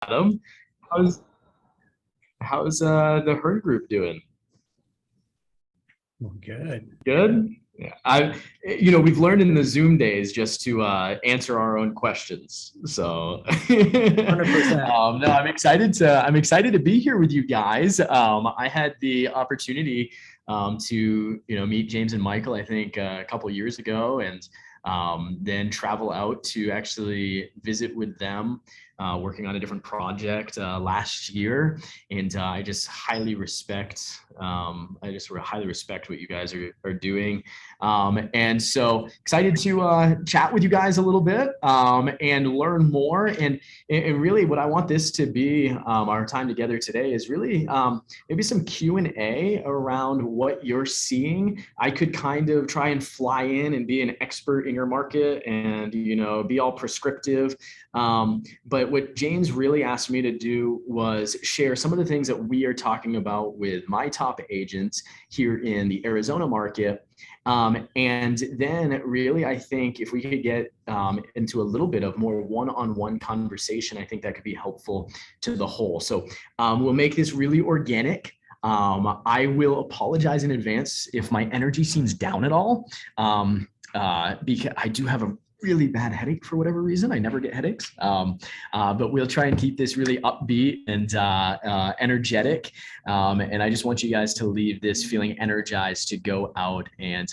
Adam. How's how's the Hern group doing? Well, good. Good. Yeah, we've learned in the Zoom days just to answer our own questions. So, 100%. no, I'm excited to be here with you guys. I had the opportunity to meet James and Michael, I think, a couple years ago, and then travel out to actually visit with them, working on a different project last year. And I just highly respect what you guys are doing. And so excited to chat with you guys a little bit and learn more. And really what I want this to be, our time together today, is really maybe some Q&A around what you're seeing. I could kind of try and fly in and be an expert in your market and, be all prescriptive. But what James really asked me to do was share some of the things that we are talking about with my top agents here in the Arizona market. And then really, I think if we could get into a little bit of more one-on-one conversation, I think that could be helpful to the whole. So we'll make this really organic. I will apologize in advance if my energy seems down at all, because I do have a really bad headache for whatever reason. I never get headaches, but we'll try and keep this really upbeat and energetic. And I just want you guys to leave this feeling energized to go out and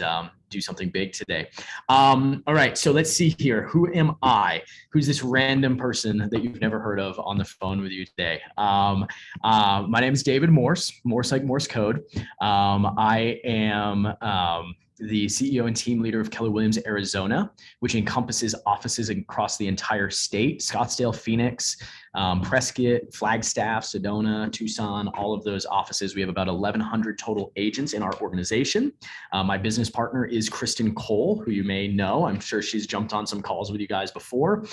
do something big today. All right, so let's see here. Who am I? Who's this random person that you've never heard of on the phone with you today? My name is David Morse, Morse like Morse code. I am the CEO and team leader of Keller Williams Arizona, which encompasses offices across the entire state: Scottsdale, Phoenix, Prescott, Flagstaff, Sedona, Tucson, all of those offices. We have about 1,100 total agents in our organization. My business partner is Kristen Cole, who you may know. I'm sure she's jumped on some calls with you guys before.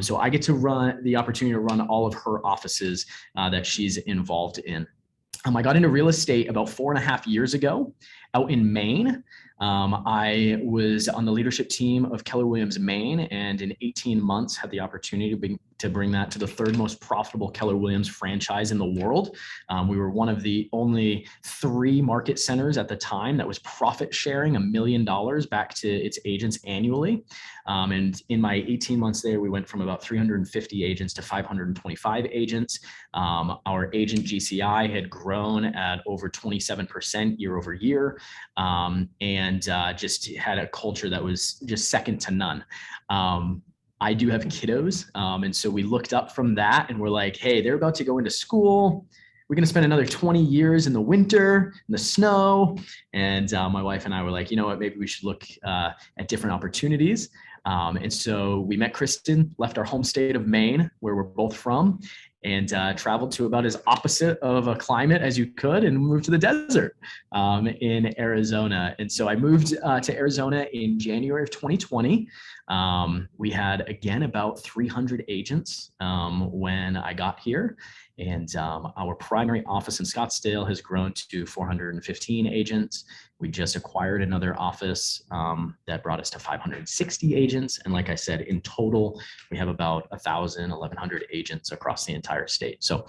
So I get to run the opportunity to run all of her offices that she's involved in. I got into real estate about 4.5 years ago out in Maine. I was on the leadership team of Keller Williams Maine, and in 18 months had the opportunity to bring that to the third most profitable Keller Williams franchise in the world. We were one of the only 3 market centers at the time that was profit sharing $1 million back to its agents annually. And in my 18 months there, we went from about 350 agents to 525 agents. Our agent GCI had grown at over 27% year over year. And just had a culture that was just second to none. I do have kiddos. And so we looked up from that and we're like, hey, they're about to go into school. We're going to spend another 20 years in the winter, in the snow. And my wife and I were like, you know what, maybe we should look at different opportunities. And so we met Kristen, left our home state of Maine, where we're both from, and traveled to about as opposite of a climate as you could and moved to the desert in Arizona. And so I moved to Arizona in January of 2020. We had, again, about 300 agents when I got here. And our primary office in Scottsdale has grown to 415 agents. We just acquired another office that brought us to 560 agents. And like I said, in total, we have about 1,100 agents across the entire state. So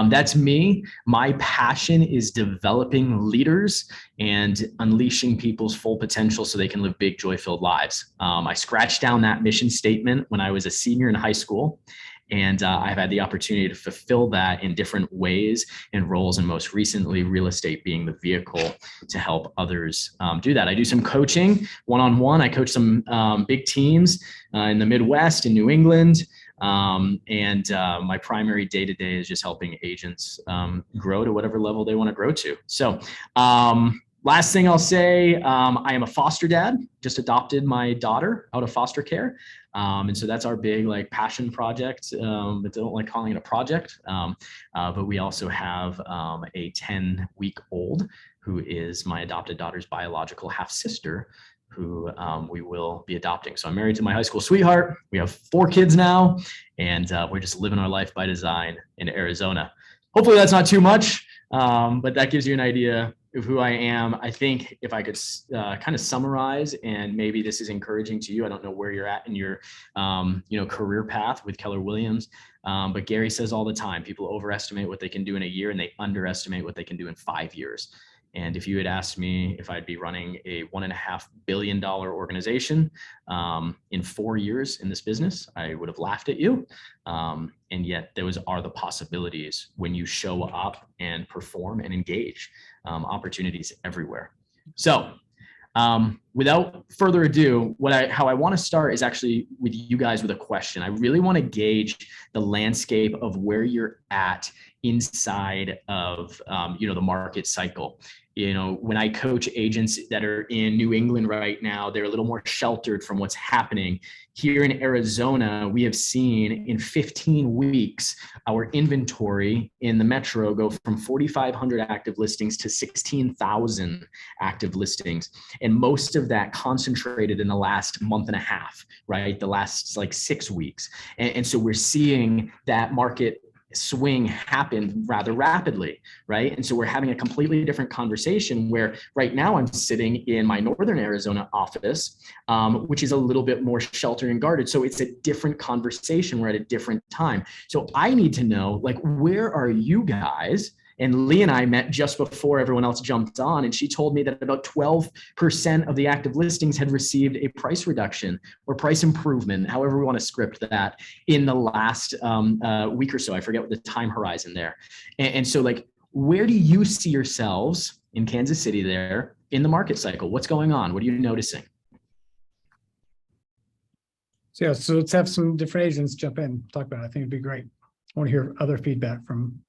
that's me. My passion is developing leaders and unleashing people's full potential so they can live big, joy-filled lives. I scratched down that mission statement when I was a senior in high school. And I've had the opportunity to fulfill that in different ways and roles, and most recently, real estate being the vehicle to help others do that. I do some coaching one-on-one. I coach some big teams in the Midwest, in New England. And my primary day-to-day is just helping agents grow to whatever level they want to grow to. So last thing I'll say, I am a foster dad, just adopted my daughter out of foster care. And so that's our big passion project. But don't like calling it a project. But we also have a 10-week-old who is my adopted daughter's biological half sister, who we will be adopting. So I'm married to my high school sweetheart. We have 4 kids now, and we're just living our life by design in Arizona. Hopefully that's not too much, but that gives you an idea of who I am, I think if I could kind of summarize, and maybe this is encouraging to you, I don't know where you're at in your, career path with Keller Williams. But Gary says all the time, people overestimate what they can do in a year and they underestimate what they can do in 5 years. And if you had asked me if I'd be running a $1.5 billion organization in 4 years in this business, I would have laughed at you. And yet those are the possibilities when you show up and perform and engage. Opportunities everywhere. So without further ado, how I want to start is actually with you guys with a question. I really want to gauge the landscape of where you're at inside of the market cycle. When I coach agents that are in New England right now, they're a little more sheltered from what's happening. Here in Arizona, we have seen in 15 weeks, our inventory in the metro go from 4,500 active listings to 16,000 active listings. And most of that concentrated in the last month and a half, right? The last 6 weeks. And so we're seeing that market swing happen rather rapidly, right? And so we're having a completely different conversation where right now I'm sitting in my Northern Arizona office, which is a little bit more sheltered and guarded. So it's a different conversation. We're at a different time. So I need to know, where are you guys? And Lee and I met just before everyone else jumped on, and she told me that about 12% of the active listings had received a price reduction or price improvement, however we want to script that, in the last week or so. I forget what the time horizon there. And so, where do you see yourselves in Kansas City there in the market cycle? What's going on? What are you noticing? So let's have some different agents jump in, talk about it. I think it'd be great. I want to hear other feedback from.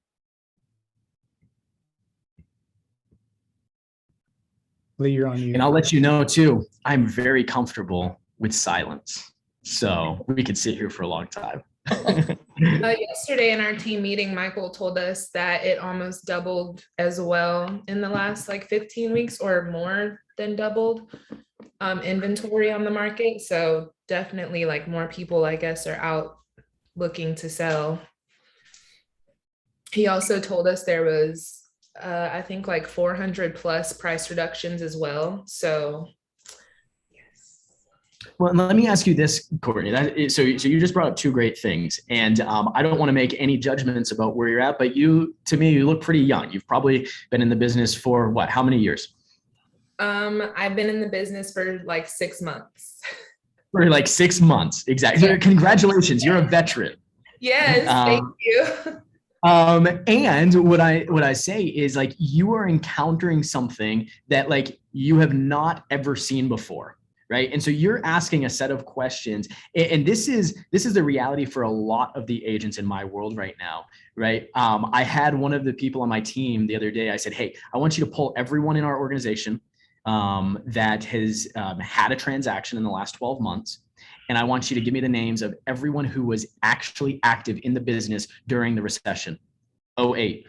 Lee, you're on mute. And I'll let you know too, I'm very comfortable with silence. So we could sit here for a long time. Yesterday in our team meeting, Michael told us that it almost doubled as well in the last 15 weeks, or more than doubled inventory on the market. So definitely more people, I guess, are out looking to sell. He also told us there was I think 400 plus price reductions as well. So, yes. Well, let me ask you this, Courtney. So you just brought up two great things, and I don't want to make any judgments about where you're at, but to me, you look pretty young. You've probably been in the business for what? How many years? I've been in the business for 6 months. For 6 months, exactly. Yeah. Congratulations, you're a veteran. Yes, thank you. And what I say is you are encountering something that you have not ever seen before, right? And so you're asking a set of questions, and this is the reality for a lot of the agents in my world right now, right? I had one of the people on my team the other day. I said, hey, I want you to pull everyone in our organization that has had a transaction in the last 12 months. And I want you to give me the names of everyone who was actually active in the business during the recession, 2008.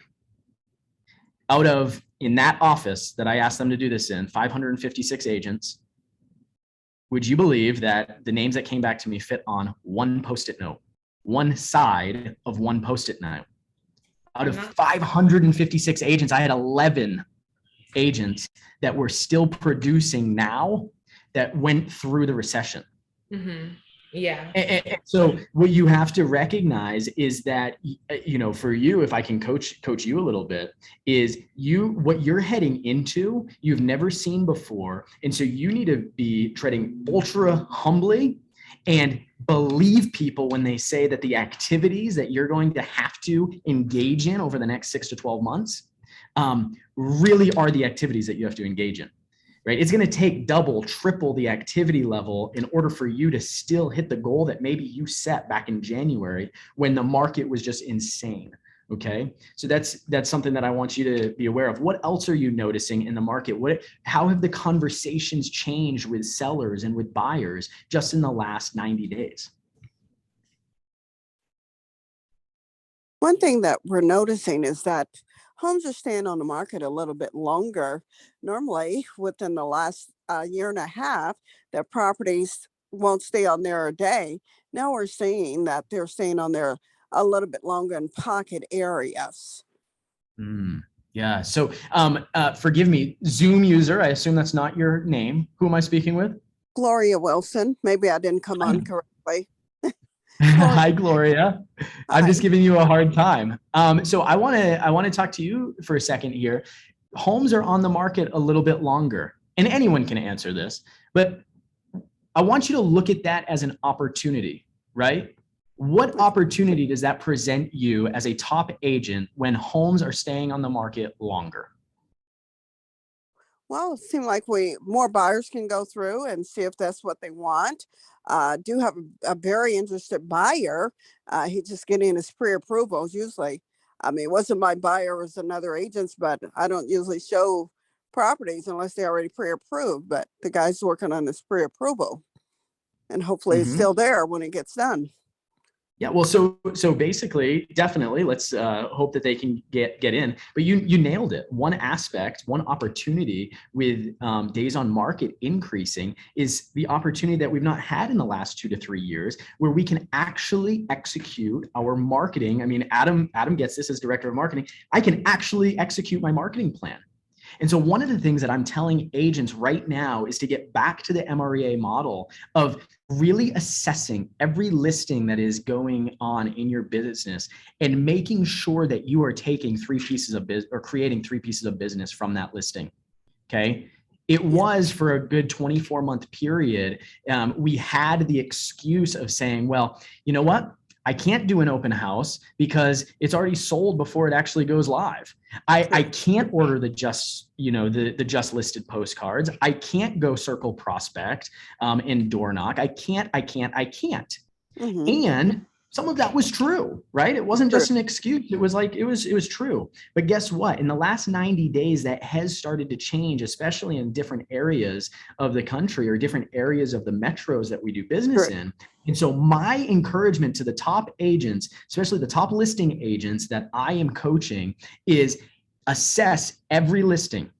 Out of, in that office that I asked them to do this in, 556 agents, would you believe that the names that came back to me fit on one Post-it note, one side of one Post-it note? Out of 556 agents, I had 11 agents that were still producing now that went through the recession. Mm-hmm. Yeah. And so what you have to recognize is that, for you, if I can coach you a little bit, is what you're heading into, you've never seen before. And so you need to be treading ultra humbly and believe people when they say that the activities that you're going to have to engage in over the next 6 to 12 months really are the activities that you have to engage in. Right? It's going to take double, triple the activity level in order for you to still hit the goal that maybe you set back in January when the market was just insane. Okay. So that's something that I want you to be aware of. What else are you noticing in the market? How have the conversations changed with sellers and with buyers just in the last 90 days? One thing that we're noticing is that homes are staying on the market a little bit longer. Normally, within the last year and a half, that properties won't stay on there a day. Now we're seeing that they're staying on there a little bit longer in pocket areas. Yeah. So forgive me, Zoom user. I assume that's not your name. Who am I speaking with? Gloria Wilson. Maybe I didn't come on correctly. Gloria, Hi, Gloria. I'm just hi. giving you a hard time. So I want to talk to you for a second here. Homes are on the market a little bit longer, and anyone can answer this, but I want you to look at that as an opportunity, right? What opportunity does that present you as a top agent when homes are staying on the market longer? Well, it seems like more buyers can go through and see if that's what they want. Do have a very interested buyer. He's just getting his pre-approvals usually. I mean, it wasn't my buyer, it was another agent's, but I don't usually show properties unless they're already pre-approved. But the guy's working on his pre-approval, and hopefully it's still there when it gets done. Yeah, well, so basically, definitely, let's hope that they can get in. But you nailed it. One aspect, one opportunity with days on market increasing is the opportunity that we've not had in the last 2 to 3 years, where we can actually execute our marketing. I mean, Adam gets this as director of marketing. I can actually execute my marketing plan. And so one of the things that I'm telling agents right now is to get back to the MREA model of really assessing every listing that is going on in your business and making sure that you are taking 3 pieces of business or creating 3 pieces of business from that listing. Okay. It was for a good 24-month period. We had the excuse of saying, well, you know what? I can't do an open house because it's already sold before it actually goes live. I can't order the just listed postcards. I can't go circle prospect and door knock. I can't. And some of that was true, right? It wasn't just an excuse. It was like, it was true. But guess what? In the last 90 days, that has started to change, especially in different areas of the country or different areas of the metros that we do business in. And so my encouragement to the top agents, especially the top listing agents that I am coaching, is assess every listing.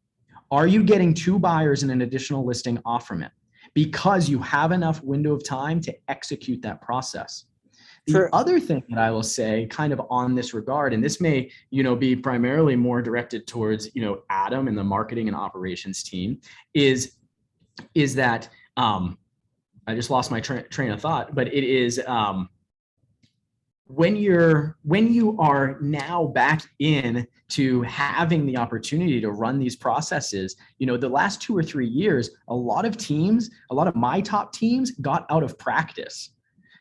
Are you getting 2 buyers and an additional listing off from it? Because you have enough window of time to execute that process. The other thing that I will say kind of on this regard, and this may, be primarily more directed towards, Adam and the marketing and operations team, is that I just lost my train of thought, but it is when you are now back in to having the opportunity to run these processes, the last 2 or 3 years, a lot of my top teams got out of practice.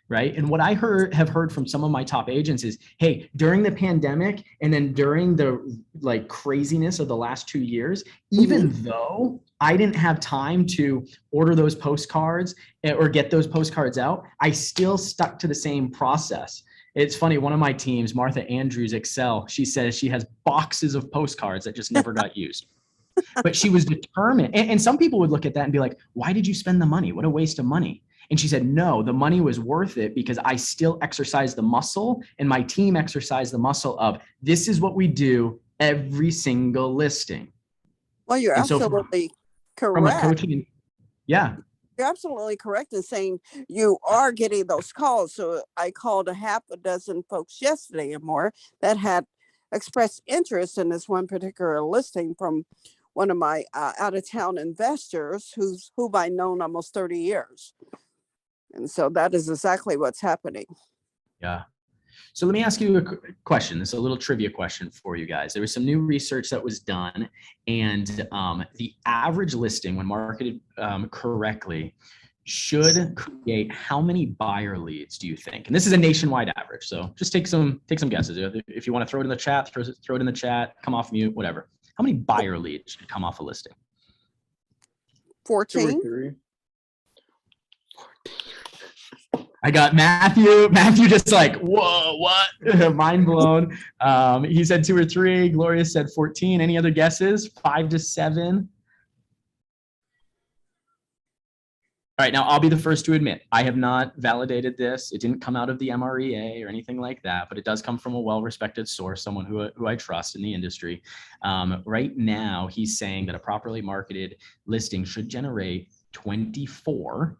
Right. And what I have heard from some of my top agents is, hey, during the pandemic and then during the craziness of the last 2 years, even though I didn't have time to order those postcards or get those postcards out, I still stuck to the same process. It's funny. One of my teams, Martha Andrews, Excel, she says she has boxes of postcards that just never got used. But she was determined. And some people would look at that and be like, why did you spend the money? What a waste of money. And she said, no, the money was worth it because I still exercised the muscle and my team exercised the muscle of this is what we do every single listing. Well, you're absolutely correct. From a coaching, yeah. You're absolutely correct in saying you are getting those calls. So I called a half a dozen folks yesterday or more that had expressed interest in this one particular listing from one of my out-of-town investors who I've known almost 30 years. And so that is exactly what's happening. Yeah. So let me ask you a question. This is a little trivia question for you guys. There was some new research that was done, and the average listing, when marketed correctly, should create how many buyer leads do you think? And this is a nationwide average. So just take some guesses. If you want to throw it in the chat, throw it in the chat, come off mute, whatever. How many buyer leads should come off a listing? 14. 2 or 3. I got Matthew just like, whoa, what? Mind blown. He said 2 or 3. Gloria said 14. Any other guesses? 5 to 7. All right, now I'll be the first to admit, I have not validated this. It didn't come out of the MREA or anything like that, but it does come from a well-respected source, someone who I trust in the industry. Right now, he's saying that a properly marketed listing should generate 24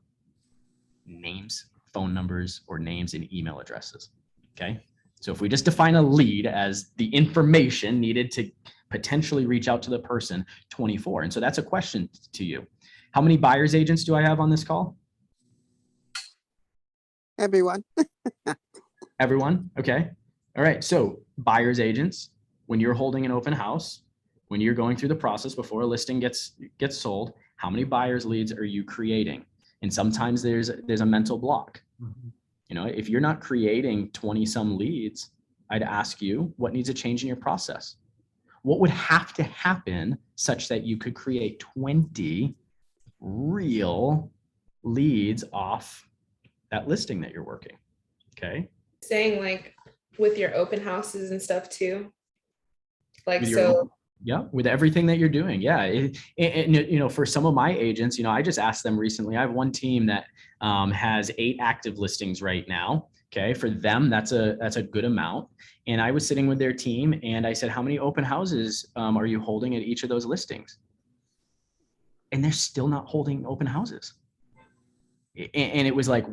names, phone numbers, or names and email addresses. Okay. So if we just define a lead as the information needed to potentially reach out to the person 24. And so that's a question to you. How many buyer's agents do I have on this call? Everyone. Everyone? Okay. All right. So buyer's agents, when you're holding an open house, when you're going through the process before a listing gets sold, how many buyer's leads are you creating? And sometimes there's a mental block. You know, if you're not creating 20 some leads, I'd ask you what needs to change in your process. What would have to happen such that you could create 20 real leads off that listing that you're working? Okay. Saying like with your open houses and stuff too. Like, With so yeah, with everything that you're doing. Yeah. And you know, for some of my agents, you know, I just asked them recently, I have one team that has 8 active listings right now. Okay. For them, that's a good amount. And I was sitting with their team and I said, how many open houses are you holding at each of those listings? And they're still not holding open houses. And it was like,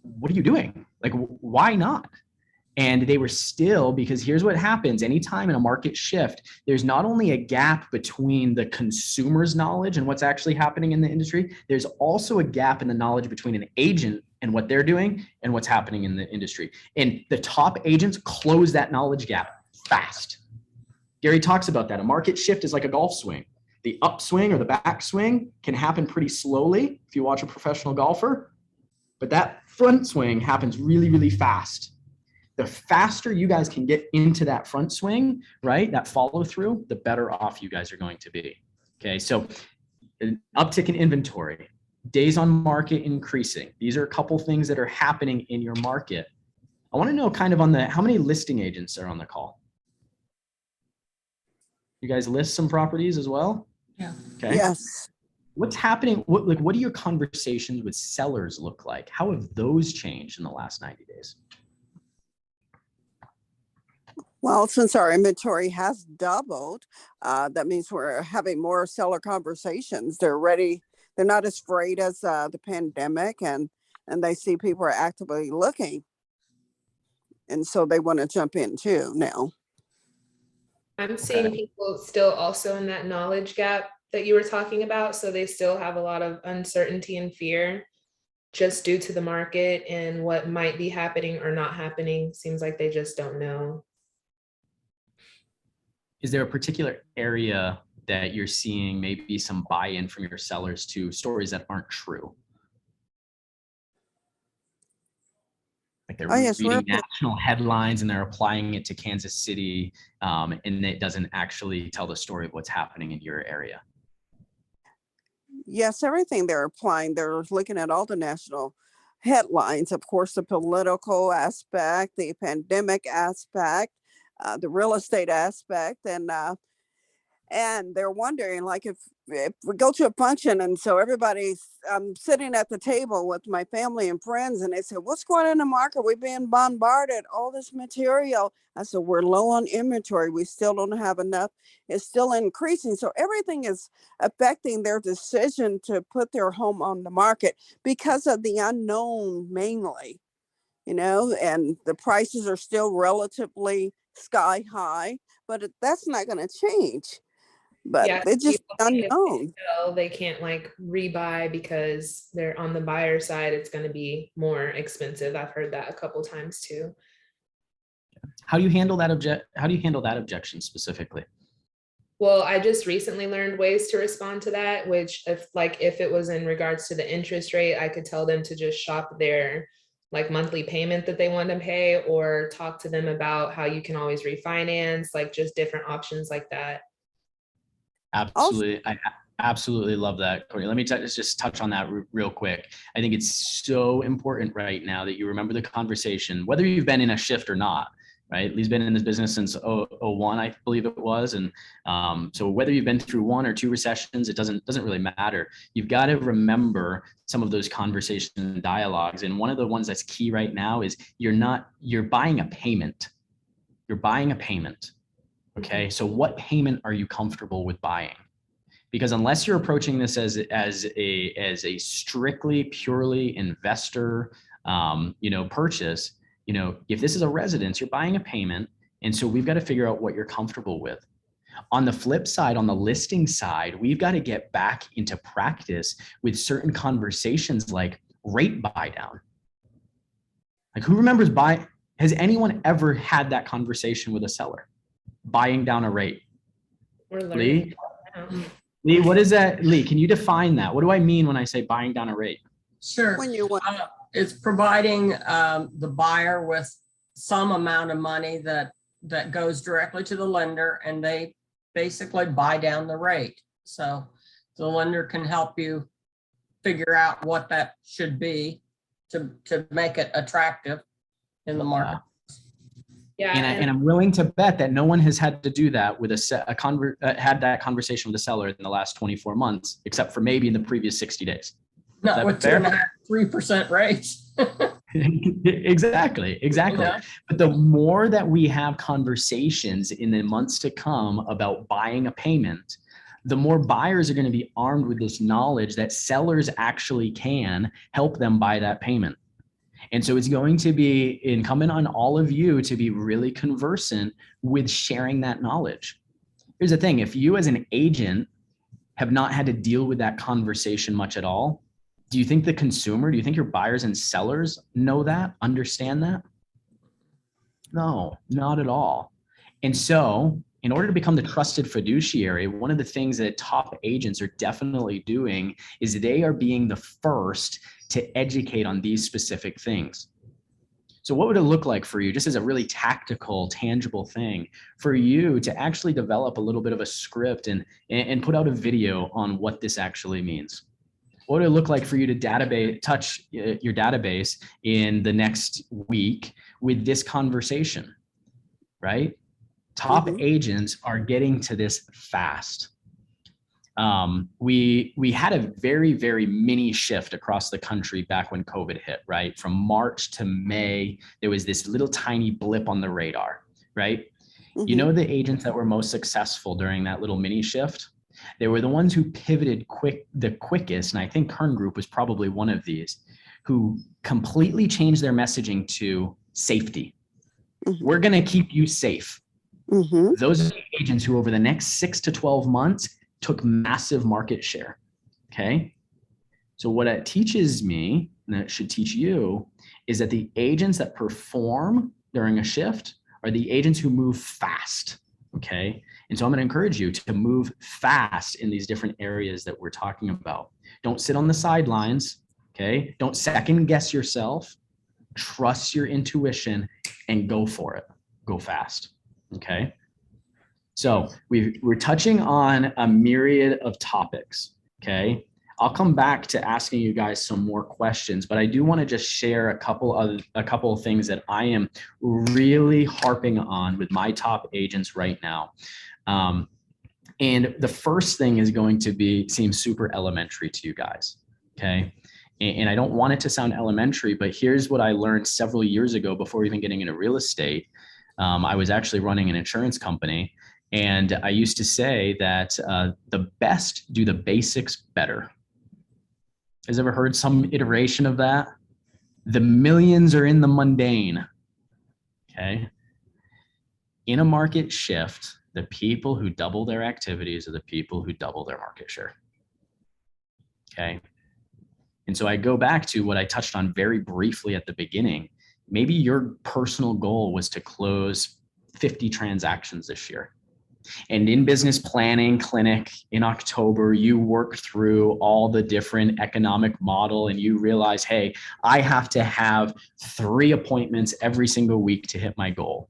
what are you doing? Like, why not? And they were still, because here's what happens anytime in a market shift, there's not only a gap between the consumer's knowledge and what's actually happening in the industry, there's also a gap in the knowledge between an agent and what they're doing and what's happening in the industry. And the top agents close that knowledge gap fast. Gary talks about that. A market shift is like a golf swing. The upswing or the backswing can happen pretty slowly if you watch a professional golfer, but that front swing happens really, really fast. The faster you guys can get into that front swing, right, that follow through, the better off you guys are going to be. Okay, so an uptick in inventory, days on market increasing. These are a couple things that are happening in your market. I want to know kind of on how many listing agents are on the call? You guys list some properties as well? Yeah. Okay. Yes. What's happening? What do your conversations with sellers look like? How have those changed in the last 90 days? Well, since our inventory has doubled, that means we're having more seller conversations. They're ready. They're not as afraid as the pandemic, and they see people are actively looking, and so they want to jump in too now. I'm seeing people still also in that knowledge gap that you were talking about. So they still have a lot of uncertainty and fear just due to the market and what might be happening or not happening. Seems like they just don't know. Is there a particular area that you're seeing maybe some buy-in from your sellers to stories that aren't true? Like they're reading national headlines and they're applying it to Kansas City, and it doesn't actually tell the story of what's happening in your area. Yes, everything they're applying, they're looking at all the national headlines, of course, the political aspect, the pandemic aspect, the real estate aspect, and they're wondering, like, if we go to a function and so everybody's sitting at the table with my family and friends and they said, what's going on in the market? We're being bombarded, all this material. I said, we're low on inventory. We still don't have enough. It's still increasing. So everything is affecting their decision to put their home on the market because of the unknown mainly, you know, and the prices are still relatively sky high, but that's not going to change. But yeah, it's just unknown. They can't like rebuy because they're on the buyer side. It's going to be more expensive. I've heard that a couple times too. How do you handle that objection specifically? Well, I just recently learned ways to respond to that, which if it was in regards to the interest rate, I could tell them to just shop their like monthly payment that they want to pay, or talk to them about how you can always refinance, like just different options like that. Absolutely. I absolutely love that, Courtney. Let me just touch on that real quick. I think it's so important right now that you remember the conversation, whether you've been in a shift or not, right? Lee's been in this business since 01, I believe it was. And so whether you've been through 1 or 2 recessions, it doesn't really matter. You've got to remember some of those conversations and dialogues. And one of the ones that's key right now is you're buying a payment. You're buying a payment. Okay, so what payment are you comfortable with buying? Because unless you're approaching this as a strictly purely investor, purchase, if this is a residence, you're buying a payment, and so we've got to figure out what you're comfortable with. On the flip side, on the listing side, we've got to get back into practice with certain conversations like rate buy down. Like, who remembers has anyone ever had that conversation with a seller? Buying down a rate? We're learning. Lee? Lee, what is that? Lee, can you define that? What do I mean when I say buying down a rate? Sure. When you want, It's providing the buyer with some amount of money that goes directly to the lender, and they basically buy down the rate. So the lender can help you figure out what that should be to make it attractive in the market. Yeah. And I'm willing to bet that no one has had to do that with had that conversation with a seller in the last 24 months, except for maybe in the previous 60 days. Not with 2.5%, 3% rates. Exactly. Yeah. But the more that we have conversations in the months to come about buying a payment, the more buyers are going to be armed with this knowledge that sellers actually can help them buy that payment. And so it's going to be incumbent on all of you to be really conversant with sharing that knowledge. Here's the thing. If you as an agent have not had to deal with that conversation much at all, do you think the consumer, do you think your buyers and sellers know that, understand that? No, not at all. And so in order to become the trusted fiduciary, one of the things that top agents are definitely doing is they are being the first to educate on these specific things. So what would it look like for you, just as a really tactical, tangible thing, for you to actually develop a little bit of a script and put out a video on what this actually means? What would it look like for you to touch your database in the next week with this conversation, right? Top agents are getting to this fast. We had a very, very mini shift across the country back when COVID hit, right? From March to May, there was this little tiny blip on the radar, right? You know, the agents that were most successful during that little mini shift, they were the ones who pivoted the quickest. And I think Hern Group was probably one of these, who completely changed their messaging to safety. We're going to keep you safe. Those are the agents who over the next 6 to 12 months took massive market share. Okay. So what it teaches me, and it should teach you, is that the agents that perform during a shift are the agents who move fast. Okay. And so I'm going to encourage you to move fast in these different areas that we're talking about. Don't sit on the sidelines. Okay. Don't second guess yourself. Trust your intuition and go for it. Go fast. Okay. So we're touching on a myriad of topics. Okay. I'll come back to asking you guys some more questions, but I do want to just share a couple of things that I am really harping on with my top agents right now. And the first thing is going to seem super elementary to you guys. Okay. And I don't want it to sound elementary, but here's what I learned several years ago before even getting into real estate. I was actually running an insurance company, and I used to say that the best do the basics better. Has ever heard some iteration of that? The millions are in the mundane. Okay. In a market shift, the people who double their activities are the people who double their market share. Okay. And so I go back to what I touched on very briefly at the beginning. Maybe your personal goal was to close 50 transactions this year. And in business planning clinic in October, you work through all the different economic model and you realize, hey, I have to have 3 appointments every single week to hit my goal.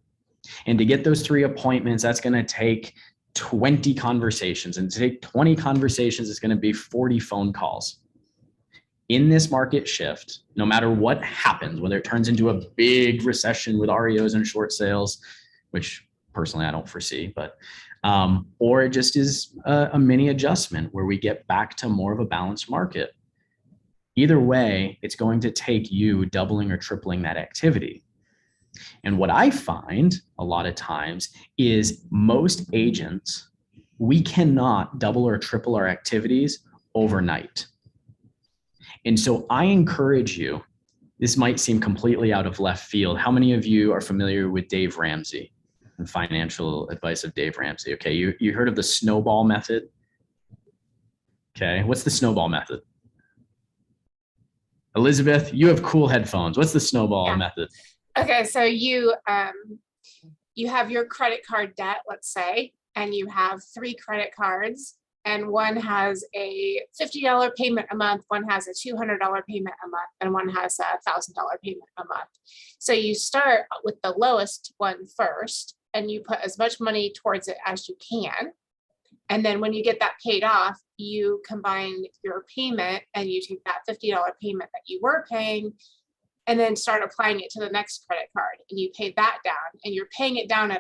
And to get those 3 appointments, that's going to take 20 conversations. And to take 20 conversations, it's going to be 40 phone calls. In this market shift, no matter what happens, whether it turns into a big recession with REOs and short sales, which personally I don't foresee, but or it just is a mini adjustment where we get back to more of a balanced market. Either way, it's going to take you doubling or tripling that activity. And what I find a lot of times is most agents, we cannot double or triple our activities overnight. And so I encourage you, this might seem completely out of left field. How many of you are familiar with Dave Ramsey? and financial advice of Dave Ramsey. Okay, you heard of the Snowball Method? Okay, what's the Snowball Method? Elizabeth, you have cool headphones. What's the Snowball Method? Okay, so you have your credit card debt, let's say, and you have 3 credit cards, and one has a $50 payment a month, one has a $200 payment a month, and one has a $1,000 payment a month. So you start with the lowest one first, and you put as much money towards it as you can. And then when you get that paid off, you combine your payment and you take that $50 payment that you were paying and then start applying it to the next credit card, and you pay that down, and you're paying it down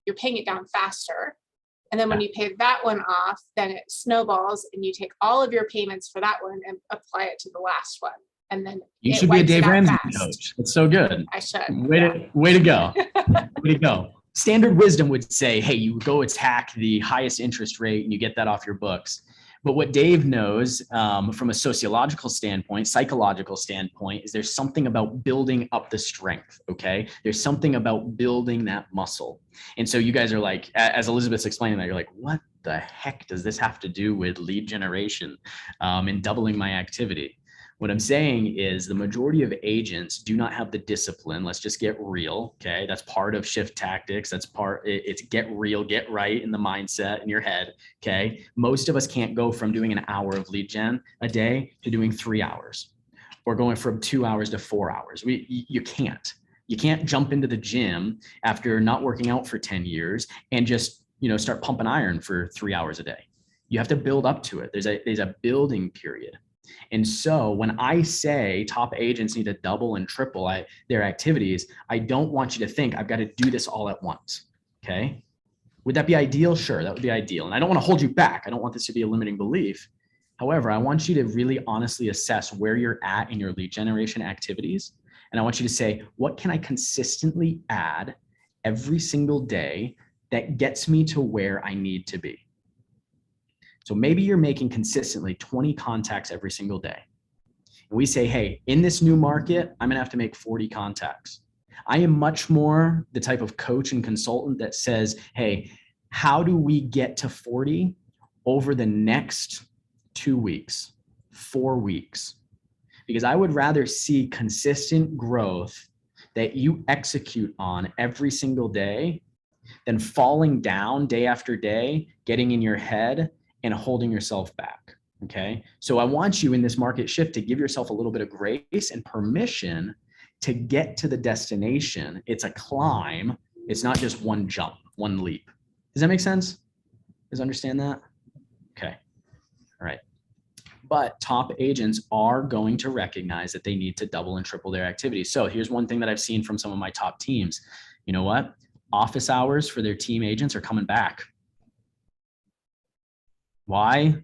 you're paying it down faster. And then when you pay that one off, then it snowballs and you take all of your payments for that one and apply it to the last one. And then you should be a Dave Ramsey coach. That's so good. I should. Way to go. Way to go. Standard wisdom would say, hey, you go attack the highest interest rate and you get that off your books. But what Dave knows from a sociological standpoint, psychological standpoint, is there's something about building up the strength, okay? There's something about building that muscle. And so you guys are like, as Elizabeth's explaining that, you're like, what the heck does this have to do with lead generation and doubling my activity? What I'm saying is the majority of agents do not have the discipline. Let's just get real. Okay. That's part of shift tactics. It's get real, get right in the mindset in your head. Okay. Most of us can't go from doing an hour of lead gen a day to doing 3 hours, or going from 2 hours to 4 hours. You can't. You can't jump into the gym after not working out for 10 years and just, start pumping iron for 3 hours a day. You have to build up to it. There's a building period. And so when I say top agents need to double and triple their activities, I don't want you to think I've got to do this all at once. Okay. Would that be ideal? Sure. That would be ideal. And I don't want to hold you back. I don't want this to be a limiting belief. However, I want you to really honestly assess where you're at in your lead generation activities. And I want you to say, what can I consistently add every single day that gets me to where I need to be? So maybe you're making consistently 20 contacts every single day. And we say, hey, in this new market, I'm gonna have to make 40 contacts. I am much more the type of coach and consultant that says, hey, how do we get to 40 over the next 2 weeks, 4 weeks? Because I would rather see consistent growth that you execute on every single day than falling down day after day, getting in your head and holding yourself back. Okay. So I want you in this market shift to give yourself a little bit of grace and permission to get to the destination. It's a climb. It's not just one jump, one leap. Does that make sense? Does understand that? Okay. All right. But top agents are going to recognize that they need to double and triple their activities. So here's one thing that I've seen from some of my top teams. You know what? Office hours for their team agents are coming back. Why?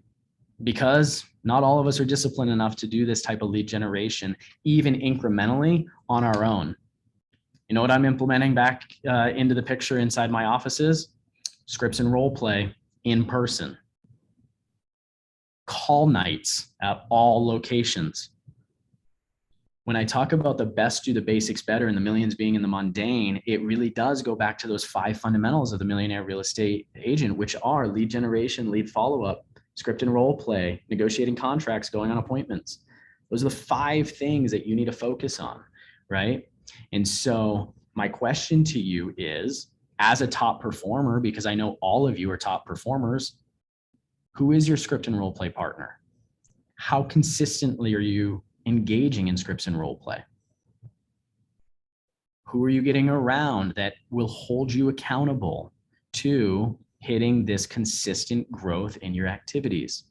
Because not all of us are disciplined enough to do this type of lead generation, even incrementally on our own. You know what I'm implementing back into the picture inside my offices? Scripts and role play in person. Call nights at all locations. When I talk about the best do the basics better and the millions being in the mundane, it really does go back to those 5 fundamentals of the millionaire real estate agent, which are lead generation, lead follow-up, script and role play, negotiating contracts, going on appointments. Those are the 5 things that you need to focus on, right? And so my question to you is, as a top performer, because I know all of you are top performers, who is your script and role play partner? How consistently are you engaging in scripts and role play? Who are you getting around that will hold you accountable to hitting this consistent growth in your activities?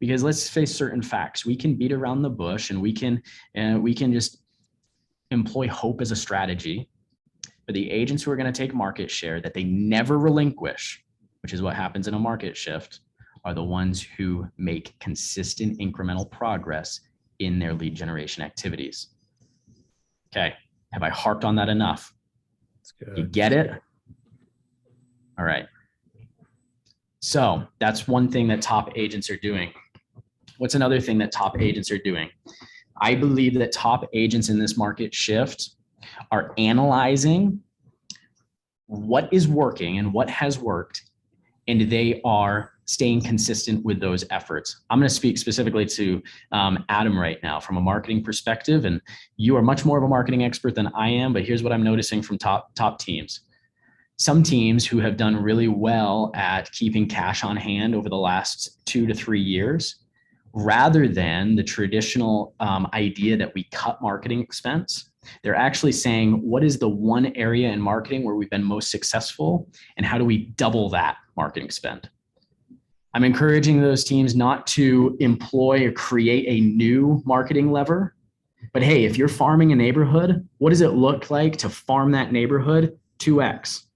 Because let's face certain facts. We can beat around the bush and we can just employ hope as a strategy. But the agents who are going to take market share that they never relinquish, which is what happens in a market shift, are the ones who make consistent incremental progress in their lead generation activities. Okay, have I harped on that enough? That's good. You get it? All right. So that's one thing that top agents are doing. What's another thing that top agents are doing? I believe that top agents in this market shift are analyzing what is working and what has worked, and they are staying consistent with those efforts. I'm going to speak specifically to Adam right now from a marketing perspective, and you are much more of a marketing expert than I am, but here's what I'm noticing from top teams. Some teams who have done really well at keeping cash on hand over the last 2 to 3 years, rather than the traditional idea that we cut marketing expense, they're actually saying, what is the one area in marketing where we've been most successful, and how do we double that marketing spend? I'm encouraging those teams not to employ or create a new marketing lever, but hey, if you're farming a neighborhood, what does it look like to farm that neighborhood 2x?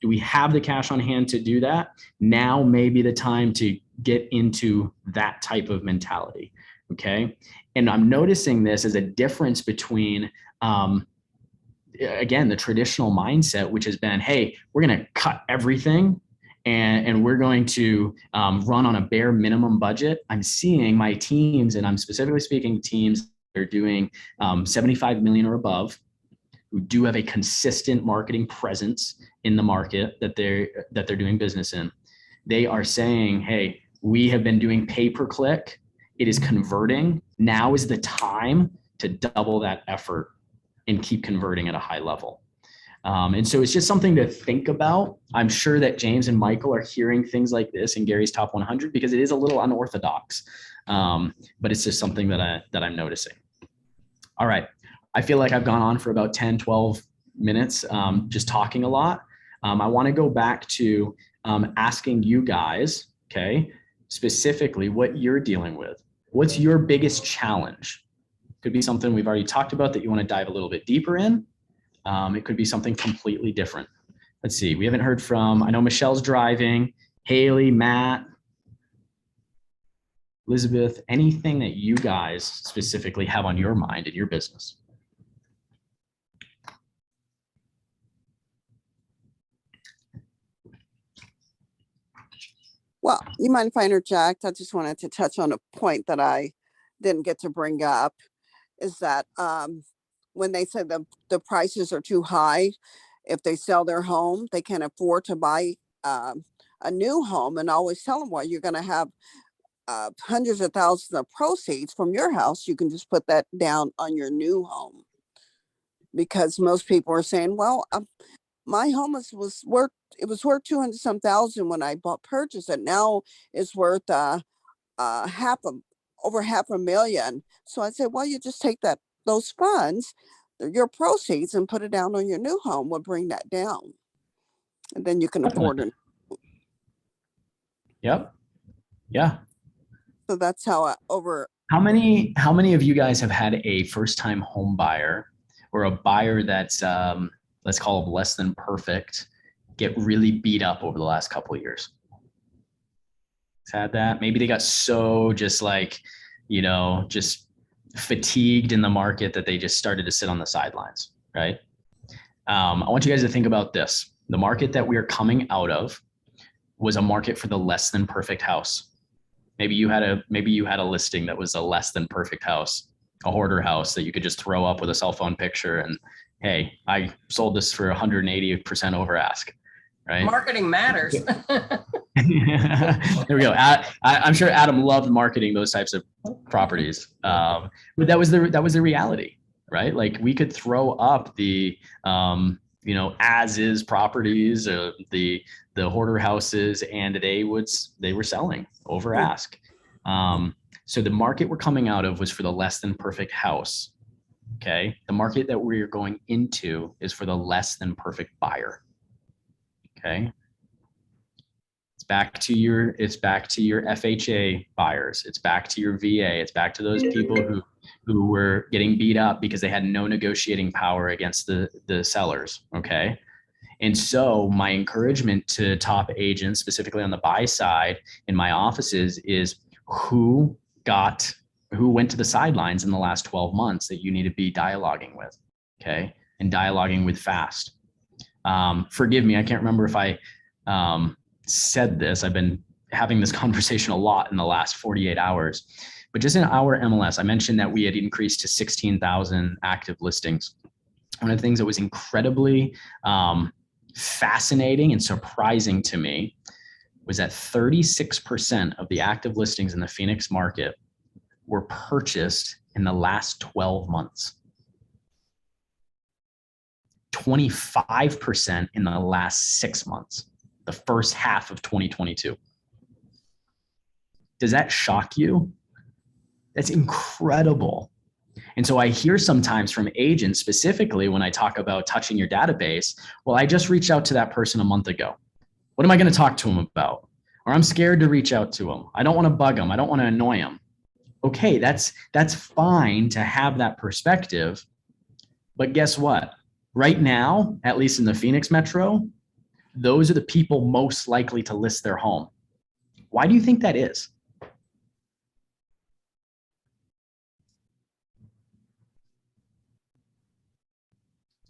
Do we have the cash on hand to do that? Now may be the time to get into that type of mentality, okay? And I'm noticing this as a difference between, again, the traditional mindset, which has been, hey, we're gonna cut everything and we're going to run on a bare minimum budget. I'm seeing my teams, and I'm specifically speaking to teams that are doing 75 million or above, who do have a consistent marketing presence in the market that they're doing business in. They are saying, hey, we have been doing pay-per-click. It is converting. Now is the time to double that effort and keep converting at a high level. And so it's just something to think about. I'm sure that James and Michael are hearing things like this in Gary's Top 100 because it is a little unorthodox, but it's just something that I'm noticing. All right. I feel like I've gone on for about 10, 12 minutes, just talking a lot. I want to go back to asking you guys, okay, specifically what you're dealing with. What's your biggest challenge? Could be something we've already talked about that you want to dive a little bit deeper in. It could be something completely different. Let's see. We haven't heard from, I know Michelle's driving, Haley, Matt, Elizabeth, anything that you guys specifically have on your mind in your business. Well, you mind if I interject? I just wanted to touch on a point that I didn't get to bring up, is that when they said the prices are too high, if they sell their home, they can't afford to buy a new home. And I always tell them, well, you're going to have hundreds of thousands of proceeds from your house. You can just put that down on your new home. Because most people are saying, well, my home was worth 200 some thousand when I purchased it. Now it's worth over $500,000. So I said, well, you just take those funds, your proceeds, and put it down on your new home. Will bring that down, and then you can afford it. Yep. Yeah. So that's how How many of you guys have had a first-time home buyer or a buyer that's let's call them less than perfect, get really beat up over the last couple of years? Had that? Maybe they got so just like, just fatigued in the market that they just started to sit on the sidelines, right? I want you guys to think about this. The market that we are coming out of was a market for the less than perfect house. Maybe you had a listing that was a less than perfect house, a hoarder house that you could just throw up with a cell phone picture and, hey, I sold this for 180% over ask, right? Marketing matters. There we go. I'm sure Adam loved marketing those types of properties, but that was the reality, right? Like we could throw up the as is properties, the hoarder houses, and they were selling over ask. So the market we're coming out of was for the less than perfect house. Okay, the market that we're going into is for the less than perfect buyer. Okay. It's back to your FHA buyers. It's back to your VA. It's back to those people who were getting beat up because they had no negotiating power against the sellers. Okay. And so my encouragement to top agents, specifically on the buy side in my offices, is who went to the sidelines in the last 12 months that you need to be dialoguing with. Okay. And dialoguing with fast. Forgive me. I can't remember if I said this. I've been having this conversation a lot in the last 48 hours, but just in our MLS, I mentioned that we had increased to 16,000 active listings. One of the things that was incredibly fascinating and surprising to me was that 36% of the active listings in the Phoenix market were purchased in the last 12 months. 25% in the last 6 months, the first half of 2022. Does that shock you? That's incredible. And so I hear sometimes from agents, specifically when I talk about touching your database, well, I just reached out to that person a month ago. What am I going to talk to him about? Or I'm scared to reach out to him. I don't want to bug him. I don't want to annoy him. Okay, that's fine to have that perspective. But guess what? Right now, at least in the Phoenix metro, those are the people most likely to list their home. Why do you think that is?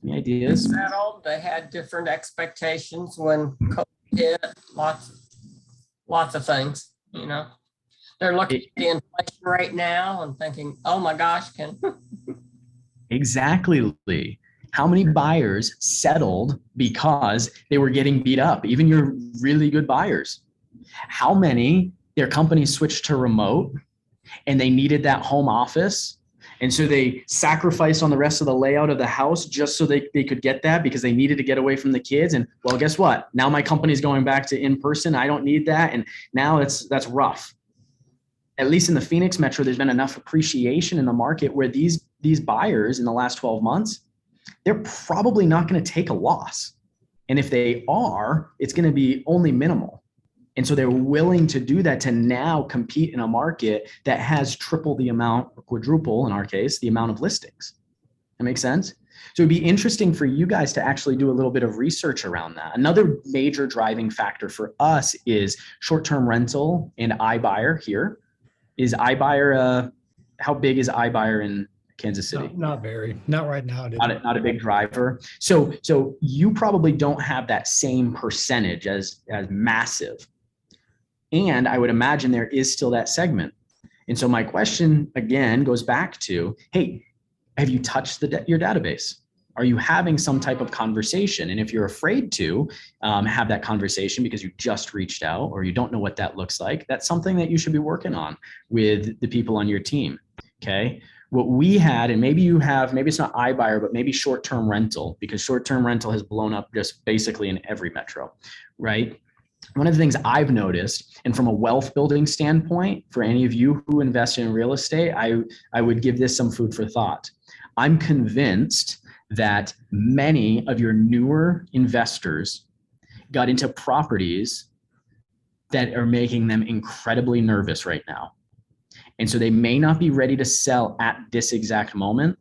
Any ideas? Settled. They had different expectations when COVID hit. Lots of things. You know, they're looking at the inflation right now and thinking, "Oh my gosh, can." Exactly, Lee. How many buyers settled because they were getting beat up? Even your really good buyers. How many, their companies switched to remote and they needed that home office? And so they sacrificed on the rest of the layout of the house just so they could get that because they needed to get away from the kids. And well, guess what? Now my company's going back to in-person. I don't need that. And now that's rough. At least in the Phoenix metro, there's been enough appreciation in the market where these buyers in the last 12 months, they're probably not going to take a loss. And if they are, it's going to be only minimal. And so they're willing to do that to now compete in a market that has triple the amount, or quadruple in our case, the amount of listings. That makes sense? So it'd be interesting for you guys to actually do a little bit of research around that. Another major driving factor for us is short-term rental and iBuyer here. Is iBuyer, how big is iBuyer in Kansas City? Not very, not right now. Not a big driver. So you probably don't have that same percentage as massive. And I would imagine there is still that segment. And so my question again goes back to, hey, have you touched your database? Are you having some type of conversation? And if you're afraid to have that conversation because you just reached out or you don't know what that looks like, that's something that you should be working on with the people on your team. Okay. What we had, and maybe you have, maybe it's not iBuyer, but maybe short-term rental, because short-term rental has blown up just basically in every metro, right? One of the things I've noticed, and from a wealth building standpoint, for any of you who invest in real estate, I would give this some food for thought. I'm convinced that many of your newer investors got into properties that are making them incredibly nervous right now. And so they may not be ready to sell at this exact moment,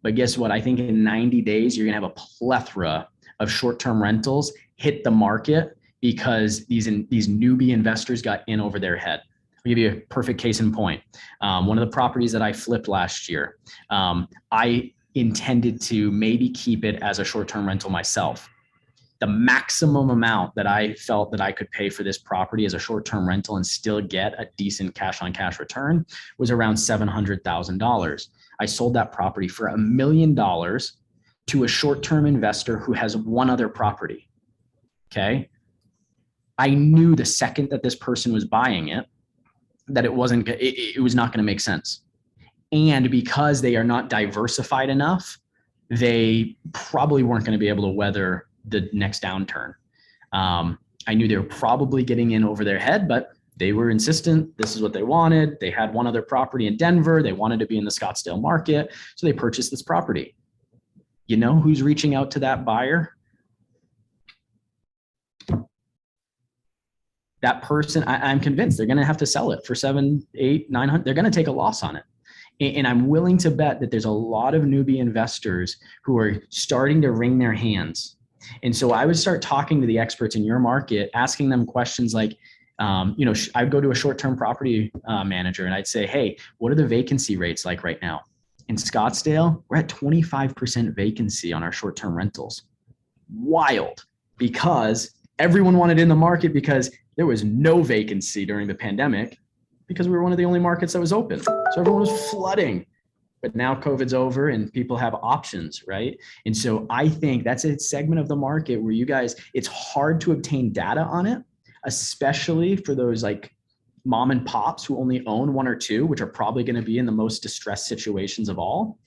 but guess what? I think in 90 days, you're gonna have a plethora of short-term rentals hit the market because these newbie investors got in over their head. I'll give you a perfect case in point. One of the properties that I flipped last year, I intended to maybe keep it as a short-term rental myself. The maximum amount that I felt that I could pay for this property as a short-term rental and still get a decent cash-on-cash return was around $700,000. I sold that property for $1 million to a short-term investor who has one other property. Okay. I knew the second that this person was buying it, that it was not going to make sense. And because they are not diversified enough, they probably weren't going to be able to weather the next downturn. I knew they were probably getting in over their head, but they were insistent. This is what they wanted. They had one other property in Denver. They wanted to be in the Scottsdale market. So they purchased this property. You know who's reaching out to that buyer? That person, I'm convinced they're going to have to sell it for 700, 800, 900. They're going to take a loss on it. And I'm willing to bet that there's a lot of newbie investors who are starting to wring their hands. And so I would start talking to the experts in your market, asking them questions like, I'd go to a short-term property manager and I'd say, hey, what are the vacancy rates like right now? In Scottsdale, we're at 25% vacancy on our short-term rentals. Wild, because everyone wanted in the market because there was no vacancy during the pandemic because we were one of the only markets that was open. So everyone was flooding. but now COVID's over and people have options, right? And so I think that's a segment of the market where you guys, it's hard to obtain data on it, especially for those like mom and pops who only own one or two, which are probably going to be in the most distressed situations of all.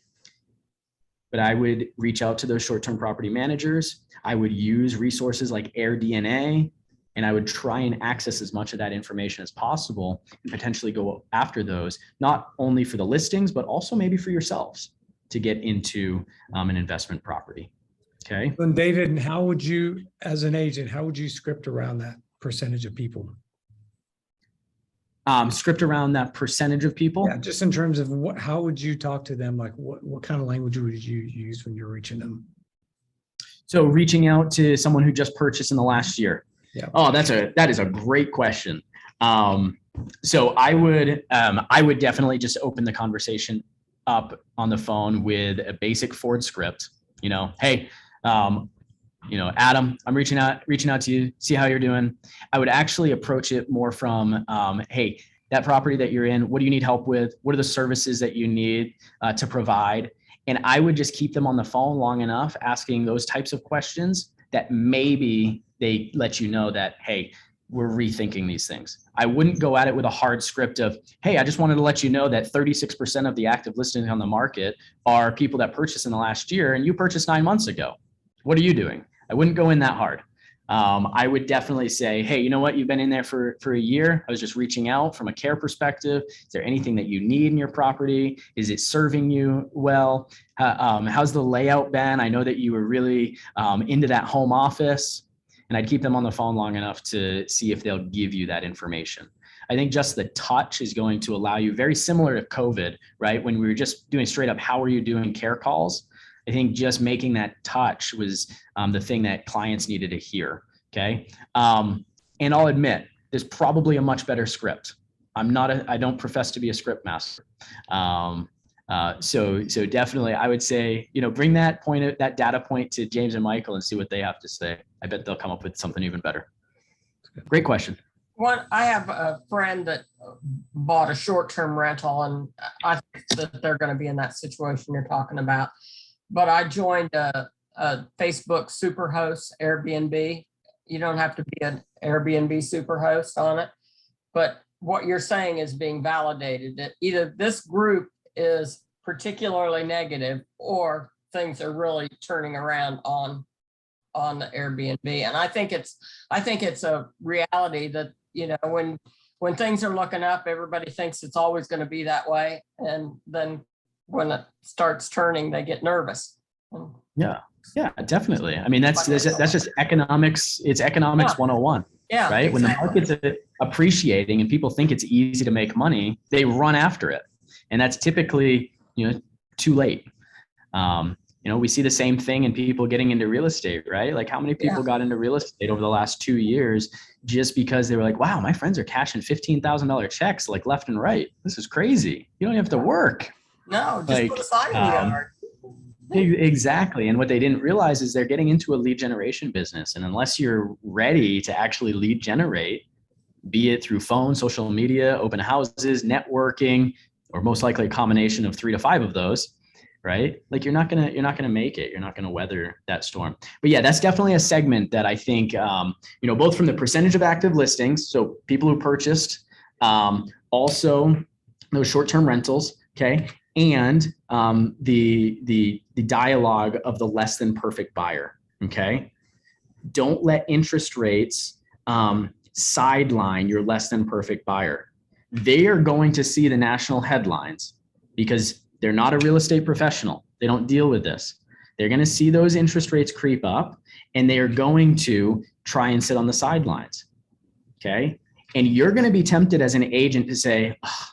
But I would reach out to those short-term property managers. I would use resources like AirDNA, and I would try and access as much of that information as possible and potentially go after those, not only for the listings, but also maybe for yourselves to get into an investment property. Okay. And David, and how would you, as an agent, how would you script around that percentage of people? Script around that percentage of people. Yeah, just in terms of what, how would you talk to them? Like what kind of language would you use when you're reaching them? So reaching out to someone who just purchased in the last year. Yeah. Oh, that is a great question. So I would definitely just open the conversation up on the phone with a basic Ford script. You know, hey, Adam, I'm reaching out to you, see how you're doing. I would actually approach it more from, hey, that property that you're in, what do you need help with? What are the services that you need to provide? And I would just keep them on the phone long enough, asking those types of questions that maybe they let you know that, hey, we're rethinking these things. I wouldn't go at it with a hard script of, hey, I just wanted to let you know that 36% of the active listings on the market are people that purchased in the last year and you purchased 9 months ago. What are you doing? I wouldn't go in that hard. I would definitely say, hey, you know what? You've been in there for a year. I was just reaching out from a care perspective. Is there anything that you need in your property? Is it serving you well? How's the layout been? I know that you were really into that home office. And I'd keep them on the phone long enough to see if they'll give you that information. I think just the touch is going to allow you, very similar to COVID, right? When we were just doing straight up, how are you doing care calls? I think just making that touch was the thing that clients needed to hear. Okay. And I'll admit, there's probably a much better script. I don't profess to be a script master. So definitely I would say, bring that data point to James and Michael and see what they have to say. I bet they'll come up with something even better. Great question. I have a friend that bought a short-term rental, and I think that they're going to be in that situation you're talking about. But I joined a Facebook superhost Airbnb. You don't have to be an Airbnb superhost on it, but what you're saying is being validated, that either this group is particularly negative or things are really turning around on the Airbnb. And I think it's a reality that, when things are looking up, everybody thinks it's always going to be that way. And then when it starts turning, they get nervous. Yeah, definitely. I mean, that's just economics. It's economics 101. Yeah. Right. Exactly. When the market's appreciating and people think it's easy to make money, they run after it. And that's typically, too late. We see the same thing in people getting into real estate, right? Like how many people got into real estate over the last 2 years just because they were like, wow, my friends are cashing $15,000 checks like left and right. This is crazy. You don't have to work. No, just put a sign in the yard. Exactly. And what they didn't realize is they're getting into a lead generation business. And unless you're ready to actually lead generate, be it through phone, social media, open houses, networking, or most likely a combination of 3 to 5 of those, right? Like you're not gonna make it. You're not gonna weather that storm. But yeah, that's definitely a segment that I think, both from the percentage of active listings, so people who purchased, also those short-term rentals, okay, and the dialogue of the less than perfect buyer, okay? Don't let interest rates sideline your less than perfect buyer. They are going to see the national headlines because they're not a real estate professional. They don't deal with this. They're going to see those interest rates creep up and they are going to try and sit on the sidelines. Okay. And you're going to be tempted as an agent to say, oh,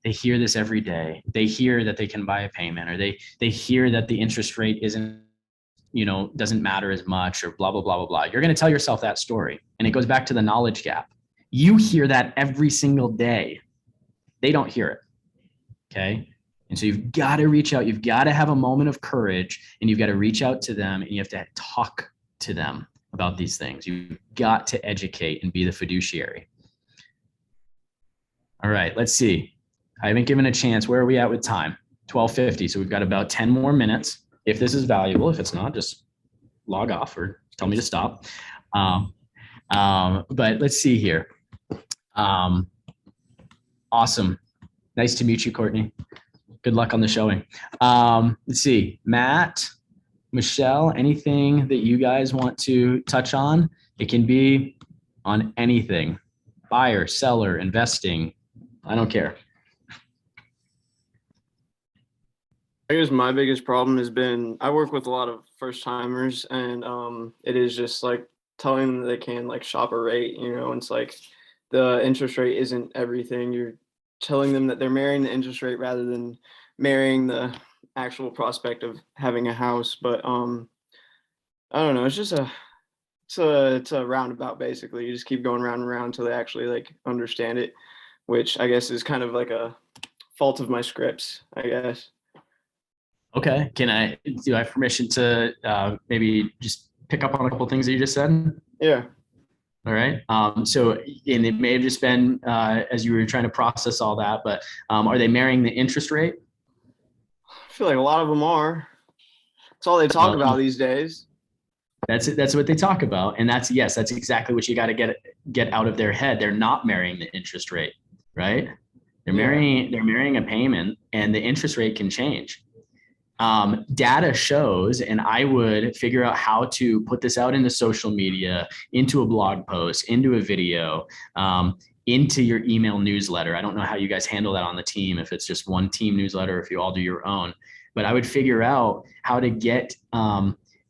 they hear this every day. They hear that they can buy a payment, or they hear that the interest rate isn't, doesn't matter as much, or blah, blah, blah, blah, blah. You're going to tell yourself that story. And it goes back to the knowledge gap. You hear that every single day. They don't hear it. Okay. And so you've got to reach out. You've got to have a moment of courage, and you've got to reach out to them, and you have to talk to them about these things. You've got to educate and be the fiduciary. All right, let's see. I haven't given a chance. Where are we at with time? 12:50. So we've got about 10 more minutes. If this is valuable, if it's not, just log off or tell me to stop. But let's see here. Awesome. Nice to meet you, Courtney. Good luck on the showing. Let's see, Matt, Michelle, anything that you guys want to touch on? It can be on anything, buyer, seller, investing. I don't care. I guess my biggest problem has been, I work with a lot of first timers, and it is just like telling them that they can like shop a rate, you know, and it's like the interest rate isn't everything. You're telling them that they're marrying the interest rate rather than marrying the actual prospect of having a house. But I don't know, it's just it's a roundabout basically. You just keep going round and round until they actually like understand it, which I guess is kind of like a fault of my scripts, I guess. Okay. Do I have permission to maybe just pick up on a couple of things that you just said? Yeah. All right. So, and it may have just been as you were trying to process all that, but are they marrying the interest rate? I feel like a lot of them are. That's all they talk about these days. That's it. That's what they talk about. And that's exactly what you got to get out of their head. They're not marrying the interest rate, right? They're marrying a payment, and the interest rate can change. Data shows, and I would figure out how to put this out into social media, into a blog post, into a video, into your email newsletter. I don't know how you guys handle that on the team, if it's just one team newsletter, if you all do your own, but I would figure out how to get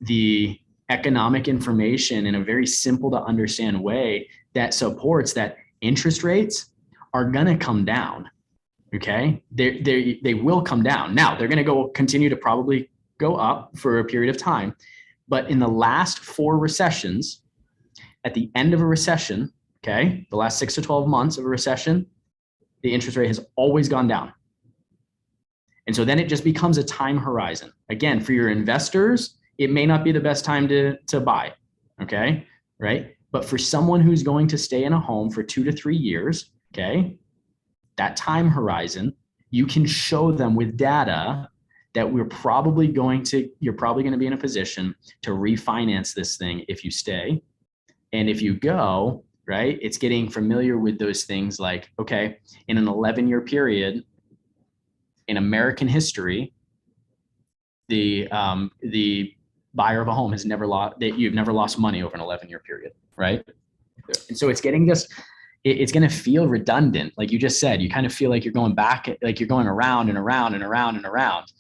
the economic information in a very simple to understand way that supports that interest rates are going to come down. Okay, they will come down. Now they're going to continue to probably go up for a period of time, but in the last 4 recessions, at the end of a recession, okay, the last 6 to 12 months of a recession, the interest rate has always gone down. And so then it just becomes a time horizon. Again, for your investors, it may not be the best time to buy, okay, right? But for someone who's going to stay in a home for 2 to 3 years, okay, that time horizon, you can show them with data that you're probably going to be in a position to refinance this thing if you stay. And if you go, right, it's getting familiar with those things like, okay, in an 11-year period in American history, the buyer of a home has never lost, that you've never lost money over an 11-year period, right? And so it's getting it's going to feel redundant. Like you just said, you kind of feel like you're going back, like you're going around and around and around and around.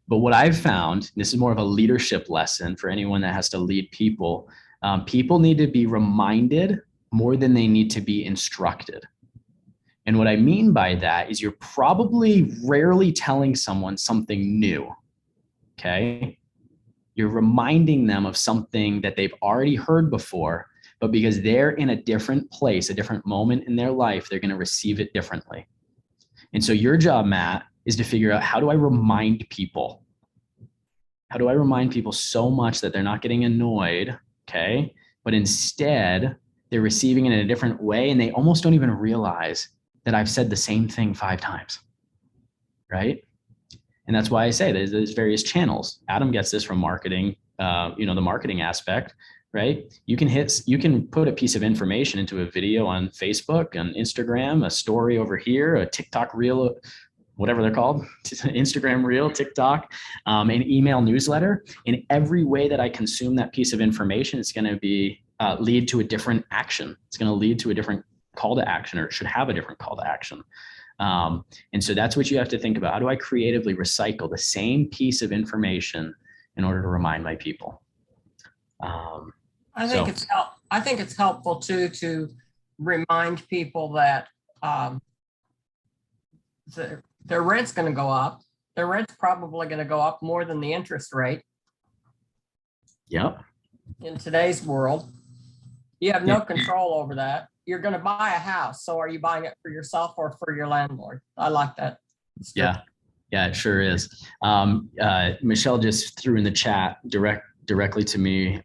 But what I've found, this is more of a leadership lesson for anyone that has to lead people. People need to be reminded more than they need to be instructed. And what I mean by that is you're probably rarely telling someone something new. Okay. You're reminding them of something that they've already heard before, but because they're in a different place, a different moment in their life, they're going to receive it differently. And so your job, Matt, is to figure out, how do I remind people? How do I remind people so much that they're not getting annoyed, okay? But instead, they're receiving it in a different way, and they almost don't even realize that I've said the same thing 5 times, right? And that's why I say there's various channels. Adam gets this from marketing, the marketing aspect. Right? You can put a piece of information into a video on Facebook, on Instagram, a story over here, a TikTok reel, whatever they're called, Instagram reel, TikTok, an email newsletter. In every way that I consume that piece of information, it's going to be lead to a different action. It's going to lead to a different call to action, or it should have a different call to action. And so that's what you have to think about. How do I creatively recycle the same piece of information in order to remind my people? I think it's helpful too to remind people that their rent's going to go up. Their rent's probably going to go up more than the interest rate. Yep. In today's world, you have no control over that. You're going to buy a house, so are you buying it for yourself or for your landlord? I like that. Yeah, it sure is. Michelle just threw in the chat directly to me.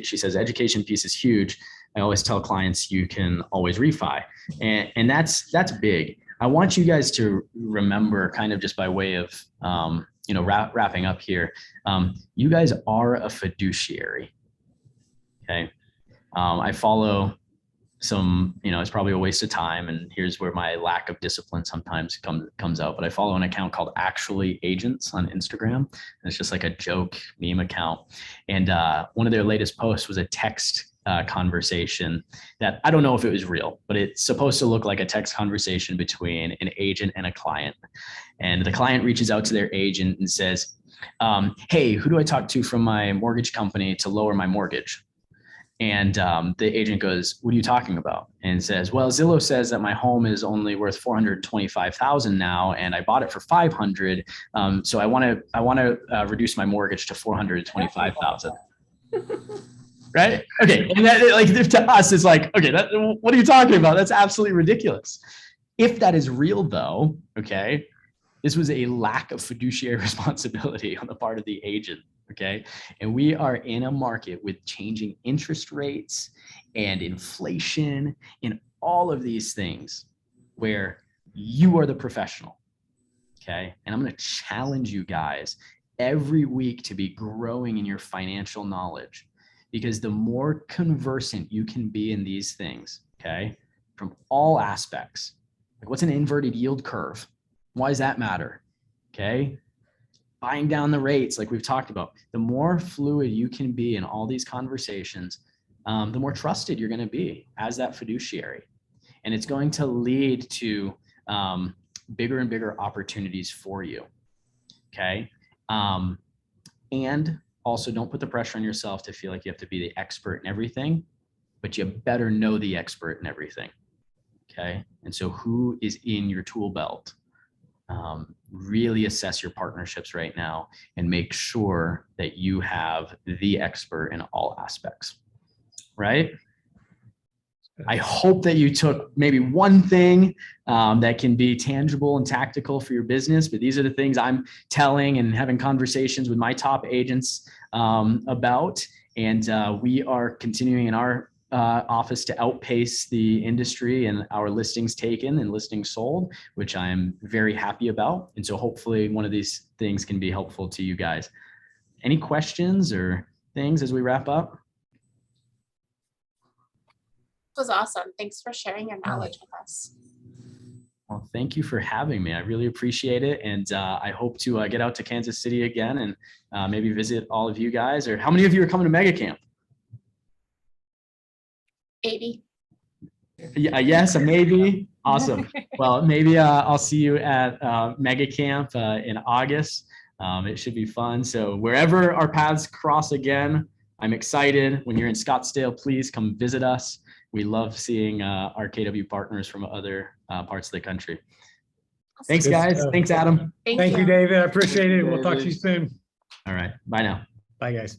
She says education piece is huge. I always tell clients you can always refi, and that's big. I want you guys to remember, kind of just by way of, wrapping up here, you guys are a fiduciary. Okay. I follow some, it's probably a waste of time, and here's where my lack of discipline sometimes comes out, but I follow an account called Actually Agents on Instagram. And it's just like a joke meme account. And one of their latest posts was a text conversation that I don't know if it was real, but it's supposed to look like a text conversation between an agent and a client. And the client reaches out to their agent and says, hey, who do I talk to from my mortgage company to lower my mortgage? And the agent goes, what are you talking about? And says, well, Zillow says that my home is only worth $425,000 now, and I bought it for $500. So I want to reduce my mortgage to $425,000. Right? Okay. And that, like, to us, it's like, okay, what are you talking about? That's absolutely ridiculous. If that is real, though, okay, this was a lack of fiduciary responsibility on the part of the agent. Okay. And we are in a market with changing interest rates and inflation and all of these things where you are the professional. Okay. And I'm going to challenge you guys every week to be growing in your financial knowledge, because the more conversant you can be in these things, okay, from all aspects, like what's an inverted yield curve? Why does that matter? Okay. Buying down the rates, like we've talked about, the more fluid you can be in all these conversations, the more trusted you're going to be as that fiduciary. And it's going to lead to bigger and bigger opportunities for you. Okay. And also, don't put the pressure on yourself to feel like you have to be the expert in everything, but you better know the expert in everything. Okay. And so who is in your tool belt? Really assess your partnerships right now and make sure that you have the expert in all aspects, right? I hope that you took maybe one thing that can be tangible and tactical for your business, but these are the things I'm telling and having conversations with my top agents about. And we are continuing in our office to outpace the industry and our listings taken and listings sold, which I'm very happy about. And so hopefully one of these things can be helpful to you guys. Any questions or things as we wrap up? It was awesome. Thanks for sharing your knowledge with us. Well, thank you for having me. I really appreciate it. And I hope to get out to Kansas City again and maybe visit all of you guys. Or how many of you are coming to Mega Camp? 80. Yes, a maybe. Awesome. Well, maybe I'll see you at Mega Camp in August. It should be fun. So wherever our paths cross again, I'm excited. When you're in Scottsdale, please come visit us. We love seeing our KW partners from other parts of the country. Thanks, guys. Thanks, Adam. Thank you, David. I appreciate it. We'll talk to you David. soon. All right. Bye now. Bye, guys.